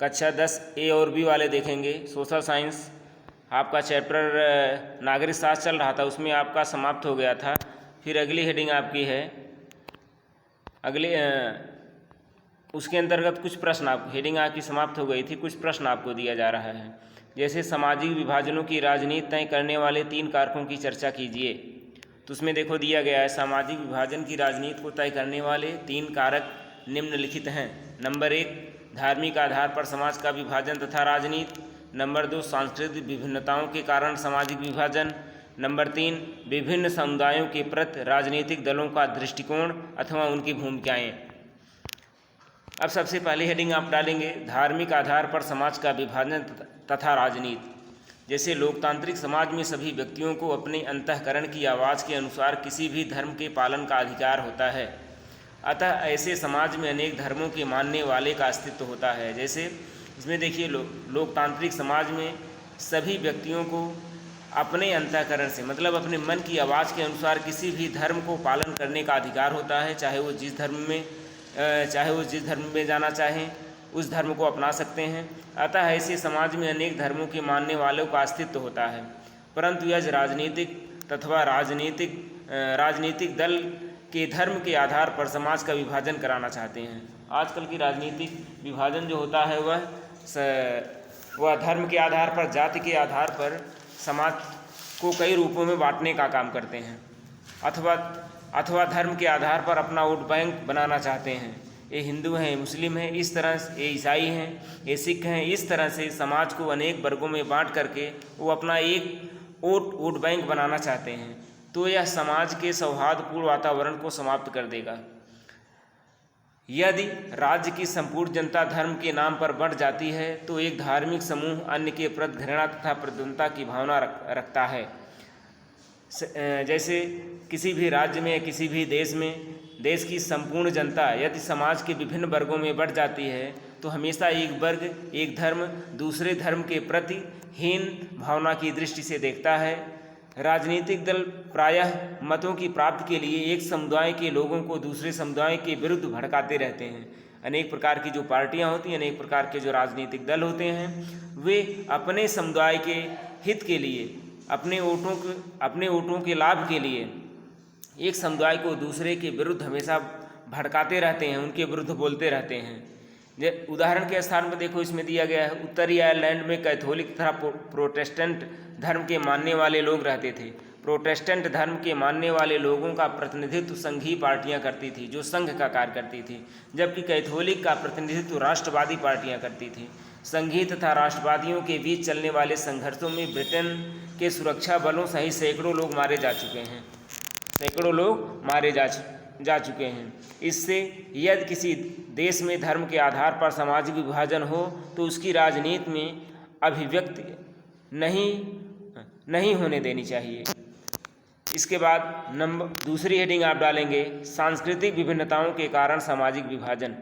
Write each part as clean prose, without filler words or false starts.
कक्षा 10 ए और बी वाले देखेंगे। सोशल साइंस आपका चैप्टर नागरिक शास्त्र चल रहा था, उसमें आपका समाप्त हो गया था। फिर अगली हेडिंग आपकी है अगली उसके अंतर्गत कुछ प्रश्न आप हेडिंग आपकी समाप्त हो गई थी, कुछ प्रश्न आपको दिया जा रहा है। जैसे सामाजिक विभाजनों की राजनीति तय करने वाले 3 कारकों की चर्चा कीजिए। तो उसमें देखो दिया गया है सामाजिक विभाजन की राजनीति को तय करने वाले 3 कारक निम्नलिखित हैं। नंबर 1 धार्मिक आधार पर समाज का विभाजन तथा राजनीति। नंबर 2 सांस्कृतिक विभिन्नताओं के कारण सामाजिक विभाजन। नंबर 3 विभिन्न समुदायों के प्रति राजनीतिक दलों का दृष्टिकोण अथवा उनकी भूमिकाएं। अब सबसे पहली हेडिंग आप डालेंगे धार्मिक आधार पर समाज का विभाजन तथा राजनीति। जैसे लोकतांत्रिक समाज में सभी व्यक्तियों को अपने अंतःकरण की आवाज़ के अनुसार किसी भी धर्म के पालन का अधिकार होता है। अतः ऐसे समाज में अनेक धर्मों के मानने वाले का अस्तित्व होता है। जैसे इसमें देखिए लोकतांत्रिक समाज में सभी व्यक्तियों को अपने अंतःकरण से मतलब अपने मन की आवाज़ के अनुसार किसी भी धर्म को पालन करने का अधिकार होता है। चाहे वो जिस धर्म में जाना चाहें उस धर्म को अपना सकते हैं। अतः ऐसे समाज में अनेक धर्मों के मानने वालों का अस्तित्व होता है। परंतु यह राजनीतिक दल के धर्म के आधार पर समाज का विभाजन कराना चाहते हैं। आजकल की राजनीतिक विभाजन जो होता है वह धर्म के आधार पर, जाति के आधार पर समाज को कई रूपों में बांटने का काम करते हैं, अथवा धर्म के आधार पर अपना वोट बैंक बनाना चाहते हैं। ये हिंदू हैं, मुस्लिम हैं, इस तरह ये ईसाई हैं, ये सिख हैं, इस तरह से समाज को अनेक वर्गों में बांट करके वो अपना एक वोट बैंक बनाना चाहते हैं। तो यह समाज के सौहार्दपूर्ण वातावरण को समाप्त कर देगा। यदि राज्य की संपूर्ण जनता धर्म के नाम पर बढ़ जाती है तो एक धार्मिक समूह अन्य के प्रति घृणा तथा प्रतिद्वंद्विता की भावना रखता है। जैसे किसी भी राज्य में, किसी भी देश में देश की संपूर्ण जनता यदि समाज के विभिन्न वर्गों में बढ़ जाती है तो हमेशा एक वर्ग, एक धर्म दूसरे धर्म के प्रति हीन भावना की दृष्टि से देखता है। राजनीतिक दल प्रायः मतों की प्राप्ति के लिए एक समुदाय के लोगों को दूसरे समुदाय के विरुद्ध भड़काते रहते हैं। अनेक प्रकार की जो पार्टियां होती हैं, अनेक प्रकार के जो राजनीतिक दल होते हैं, वे अपने समुदाय के हित के लिए, अपने वोटों के लाभ के लिए एक समुदाय को दूसरे के विरुद्ध हमेशा भड़काते रहते हैं, उनके विरुद्ध बोलते रहते हैं। उदाहरण के स्थान पर देखो इसमें दिया गया है उत्तरी आयरलैंड में कैथोलिक तथा प्रोटेस्टेंट धर्म के मानने वाले लोग रहते थे। प्रोटेस्टेंट धर्म के मानने वाले लोगों का प्रतिनिधित्व संघीय पार्टियां करती थी, जो संघ का कार्य करती थी, जबकि कैथोलिक का प्रतिनिधित्व राष्ट्रवादी पार्टियां करती थी। संघीय तथा राष्ट्रवादियों के बीच चलने वाले संघर्षों में ब्रिटेन के सुरक्षा बलों सहित सैकड़ों लोग मारे जा चुके हैं। इससे यदि किसी देश में धर्म के आधार पर सामाजिक विभाजन हो तो उसकी राजनीति में अभिव्यक्ति नहीं होने देनी चाहिए। इसके बाद दूसरी हेडिंग आप डालेंगे सांस्कृतिक विभिन्नताओं के कारण सामाजिक विभाजन।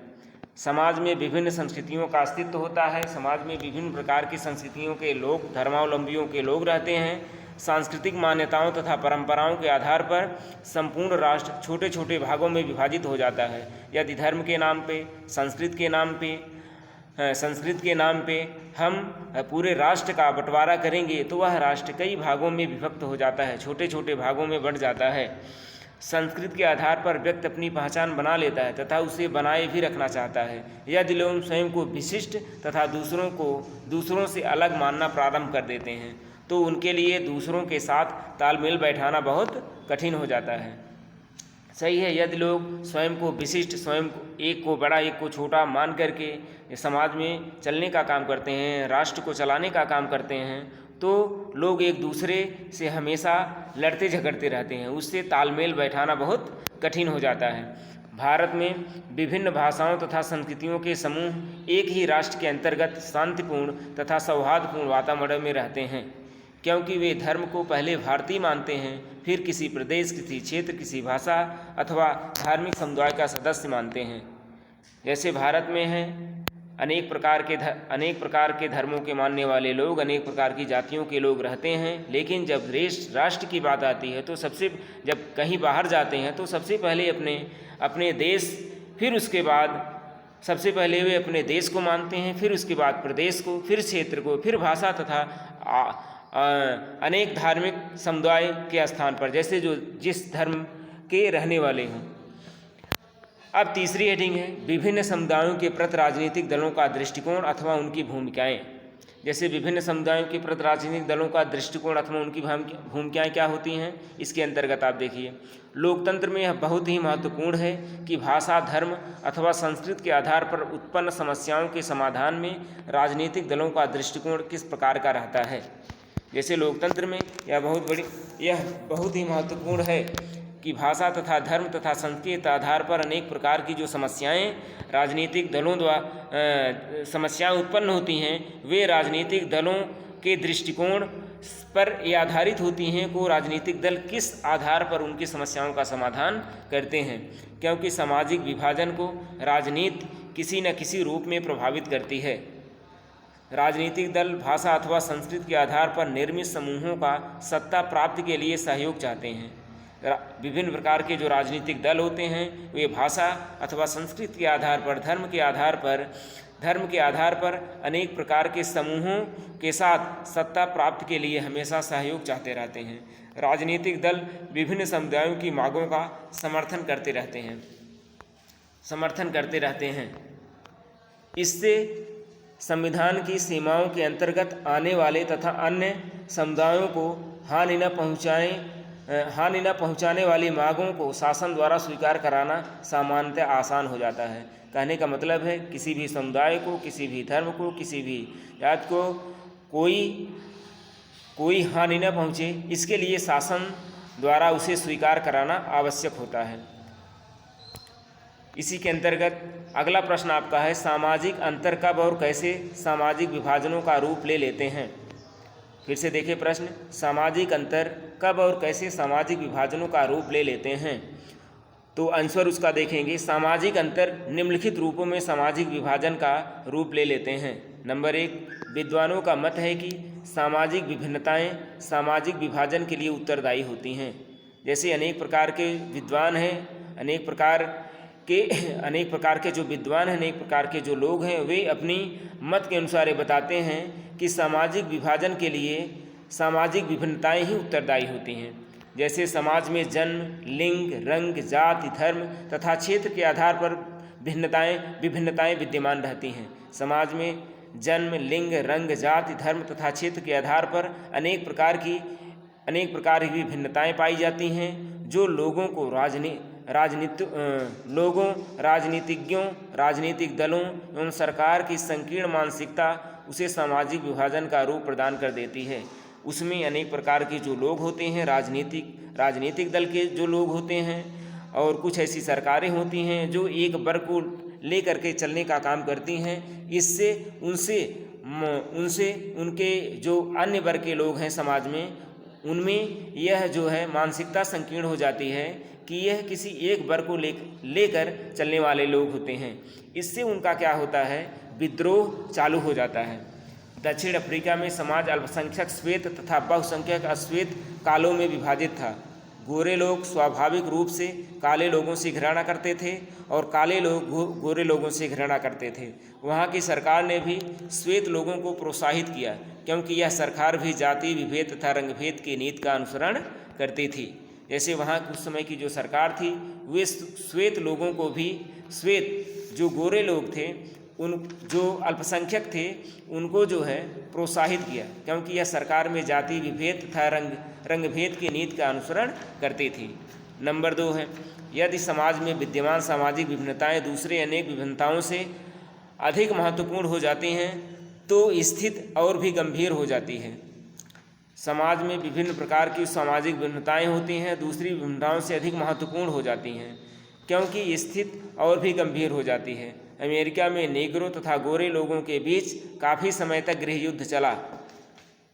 समाज में विभिन्न संस्कृतियों का अस्तित्व होता है। समाज में विभिन्न प्रकार की संस्कृतियों के लोग, धर्मावलंबियों के लोग रहते हैं। सांस्कृतिक मान्यताओं तथा परंपराओं के आधार पर संपूर्ण राष्ट्र छोटे छोटे भागों में विभाजित हो जाता है। यदि धर्म के नाम पे, संस्कृत के नाम पे हम पूरे राष्ट्र का बंटवारा करेंगे तो वह राष्ट्र कई भागों में विभक्त हो जाता है, छोटे छोटे भागों में बढ़ जाता है। संस्कृत के आधार पर व्यक्ति अपनी पहचान बना लेता है तथा उसे बनाए भी रखना चाहता है। यदि लोग स्वयं को विशिष्ट तथा दूसरों से अलग मानना प्रारंभ कर देते हैं तो उनके लिए दूसरों के साथ तालमेल बैठाना बहुत कठिन हो जाता है। सही है, यदि लोग स्वयं को विशिष्ट, स्वयं एक को बड़ा एक को छोटा मान करके समाज में चलने का काम करते हैं, राष्ट्र को चलाने का काम करते हैं, तो लोग एक दूसरे से हमेशा लड़ते झगड़ते रहते हैं, उससे तालमेल बैठाना बहुत कठिन हो जाता है। भारत में विभिन्न भाषाओं तथा संस्कृतियों के समूह एक ही राष्ट्र के अंतर्गत शांतिपूर्ण तथा सौहार्दपूर्ण वातावरण में रहते हैं, क्योंकि वे धर्म को पहले भारतीय मानते हैं, फिर किसी प्रदेश, किसी क्षेत्र, किसी भाषा अथवा धार्मिक समुदाय का सदस्य मानते हैं। जैसे भारत में हैं अनेक प्रकार के धर्मों के मानने वाले लोग, अनेक प्रकार की जातियों के लोग रहते हैं, लेकिन जब राष्ट्र की बात आती है तो जब कहीं बाहर जाते हैं तो सबसे पहले अपने देश, फिर उसके बाद सबसे पहले वे अपने देश को मानते हैं, फिर उसके बाद प्रदेश को, फिर क्षेत्र को, फिर भाषा तथा अनेक धार्मिक समुदाय के स्थान पर, जैसे जो जिस धर्म के रहने वाले हों। अब तीसरी हेडिंग है विभिन्न समुदायों के प्रति राजनीतिक दलों का दृष्टिकोण अथवा उनकी भूमिकाएं। जैसे विभिन्न समुदायों के प्रति राजनीतिक दलों का दृष्टिकोण अथवा उनकी भूमिकाएं क्या होती हैं, इसके अंतर्गत आप देखिए। लोकतंत्र में यह बहुत ही महत्वपूर्ण है कि भाषा, धर्म अथवा संस्कृति के आधार पर उत्पन्न समस्याओं के समाधान में राजनीतिक दलों का दृष्टिकोण किस प्रकार का रहता है। जैसे लोकतंत्र में यह बहुत ही महत्वपूर्ण है कि भाषा तथा धर्म तथा संस्कृति के आधार पर अनेक प्रकार की जो समस्याएं राजनीतिक दलों द्वारा समस्याएं उत्पन्न होती हैं, वे राजनीतिक दलों के दृष्टिकोण पर ये आधारित होती हैं को राजनीतिक दल किस आधार पर उनकी समस्याओं का समाधान करते हैं। क्योंकि सामाजिक विभाजन को राजनीति किसी न किसी रूप में प्रभावित करती है। राजनीतिक दल भाषा अथवा संस्कृति के आधार पर निर्मित समूहों का सत्ता प्राप्ति के लिए सहयोग चाहते हैं। विभिन्न प्रकार के जो राजनीतिक दल होते हैं वे भाषा अथवा संस्कृति के आधार पर, धर्म के आधार पर अनेक प्रकार के समूहों के साथ सत्ता प्राप्ति के लिए हमेशा सहयोग चाहते रहते हैं। राजनीतिक दल विभिन्न समुदायों की मांगों का समर्थन करते रहते हैं। इससे संविधान की सीमाओं के अंतर्गत आने वाले तथा अन्य समुदायों को हानि न पहुंचाने वाली मांगों को शासन द्वारा स्वीकार कराना सामान्यतः आसान हो जाता है। कहने का मतलब है किसी भी समुदाय को, किसी भी धर्म को, किसी भी जात को कोई हानि न पहुंचे, इसके लिए शासन द्वारा उसे स्वीकार कराना आवश्यक होता है। इसी के अंतर्गत अगला प्रश्न आपका है सामाजिक अंतर कब और कैसे सामाजिक विभाजनों का रूप ले लेते हैं। फिर से देखिए प्रश्न, सामाजिक अंतर कब और कैसे सामाजिक विभाजनों का रूप ले लेते हैं। तो आंसर उसका देखेंगे, सामाजिक अंतर निम्नलिखित रूपों में सामाजिक विभाजन का रूप ले लेते हैं। नंबर 1, विद्वानों का मत है कि सामाजिक विभिन्नताएं सामाजिक विभाजन के लिए उत्तरदायी होती हैं। जैसे अनेक प्रकार के विद्वान हैं, अनेक प्रकार के जो विद्वान हैं, अनेक प्रकार के जो लोग हैं, वे अपनी मत के अनुसार ये बताते हैं कि सामाजिक विभाजन के लिए सामाजिक विभिन्नताएं ही उत्तरदायी होती हैं। जैसे समाज में जन्म, लिंग, रंग, जाति, धर्म तथा क्षेत्र के आधार पर विभिन्नताएं विद्यमान रहती हैं। समाज में जन्म, लिंग, रंग, जाति, धर्म तथा क्षेत्र के आधार पर अनेक प्रकार की विभिन्नताएं पाई जाती हैं, जो लोगों को राजनीतिज्ञों, राजनीतिक दलों एवं सरकार की संकीर्ण मानसिकता उसे सामाजिक विभाजन का रूप प्रदान कर देती है। उसमें अनेक प्रकार के जो लोग होते हैं, राजनीतिक दल के जो लोग होते हैं, और कुछ ऐसी सरकारें होती हैं जो एक वर्ग को लेकर के चलने का काम करती हैं। इससे उनके जो अन्य वर्ग के लोग हैं समाज में, उनमें यह जो है मानसिकता संकीर्ण हो जाती है कि यह किसी एक वर्ग को लेकर चलने वाले लोग होते हैं। इससे उनका क्या होता है, विद्रोह चालू हो जाता है। दक्षिण अफ्रीका में समाज अल्पसंख्यक श्वेत तथा बहुसंख्यक अश्वेत कालों में विभाजित था। गोरे लोग स्वाभाविक रूप से काले लोगों से घृणा करते थे और काले लोग गोरे लोगों से घृणा करते थे। वहाँ की सरकार ने भी श्वेत लोगों को प्रोत्साहित किया, क्योंकि यह सरकार भी जाति विभेद तथा रंगभेद की नीति का अनुसरण करती थी। जैसे वहाँ उस समय की जो सरकार थी, वे श्वेत लोगों को भी, श्वेत जो गोरे लोग थे, उन जो अल्पसंख्यक थे, उनको जो है प्रोत्साहित किया, क्योंकि यह सरकार में जाति विभेद तथा रंगभेद की नीति का अनुसरण करती थी। नंबर 2 है, यदि समाज में विद्यमान सामाजिक विभिन्नताएं दूसरे अनेक विभिन्नताओं से अधिक महत्वपूर्ण हो जाती हैं तो स्थिति और भी गंभीर हो जाती है। समाज में विभिन्न प्रकार की सामाजिक विभिन्नताएं होती हैं, दूसरी विभिन्नताओं से अधिक महत्वपूर्ण हो जाती हैं, क्योंकि स्थिति और भी गंभीर हो जाती है। अमेरिका में नेग्रो तथा गोरे लोगों के बीच काफ़ी समय तक गृह युद्ध चला।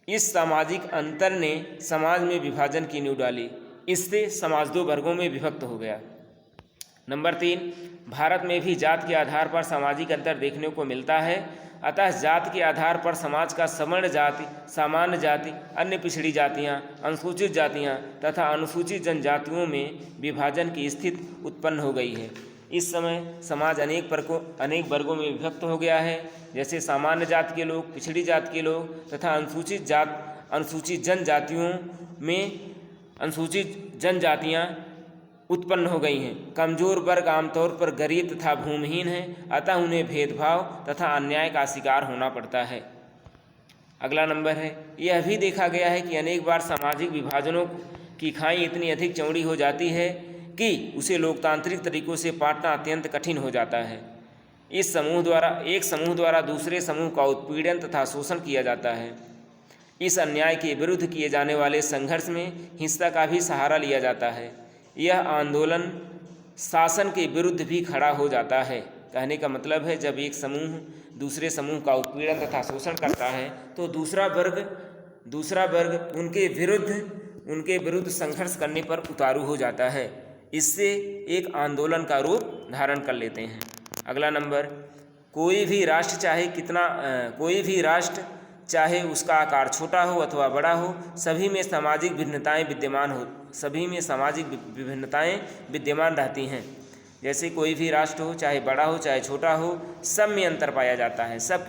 इस सामाजिक अंतर ने समाज में विभाजन की नींव डाली। इससे समाज 2 वर्गों में विभक्त हो गया। नंबर 3, भारत में भी जात के आधार पर सामाजिक अंतर देखने को मिलता है। अतः जात के आधार पर समाज का सवर्ण जाति, सामान्य जाति, अन्य पिछड़ी जातियाँ, अनुसूचित जातियाँ तथा अनुसूचित जनजातियों में विभाजन की स्थिति उत्पन्न हो गई है। इस समय समाज अनेक वर्गों में विभक्त हो गया है, जैसे सामान्य जाति के लोग, पिछड़ी जाति के लोग तथा अनुसूचित जनजातियाँ उत्पन्न हो गई हैं। कमज़ोर वर्ग आमतौर पर गरीब तथा भूमिहीन हैं, अतः उन्हें भेदभाव तथा अन्याय का शिकार होना पड़ता है। अगला नंबर है, यह भी देखा गया है कि अनेक बार सामाजिक विभाजनों की खाई इतनी अधिक चौड़ी हो जाती है कि उसे लोकतांत्रिक तरीकों से पाटना अत्यंत कठिन हो जाता है। एक समूह द्वारा दूसरे समूह का उत्पीड़न तथा शोषण किया जाता है। इस अन्याय के विरुद्ध किए जाने वाले संघर्ष में हिंसा का भी सहारा लिया जाता है। यह आंदोलन शासन के विरुद्ध भी खड़ा हो जाता है। कहने का मतलब है, जब एक समूह दूसरे समूह का उत्पीड़न तथा शोषण करता है तो दूसरा वर्ग उनके विरुद्ध संघर्ष करने पर उतारू हो जाता है। इससे एक आंदोलन का रूप धारण कर लेते हैं। अगला नंबर, कोई भी राष्ट्र चाहे उसका आकार छोटा हो अथवा बड़ा हो, सभी में सामाजिक विभिन्नताएं विद्यमान रहती हैं। जैसे कोई भी राष्ट्र हो, चाहे बड़ा हो चाहे छोटा हो, सब में अंतर पाया जाता है। सब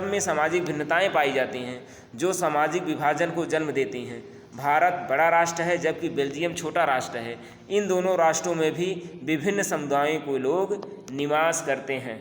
में सामाजिक भिन्नताएं पाई जाती हैं जो सामाजिक विभाजन को जन्म देती हैं। भारत बड़ा राष्ट्र है जबकि बेल्जियम छोटा राष्ट्र है। इन दोनों राष्ट्रों में भी विभिन्न समुदायों के लोग निवास करते हैं।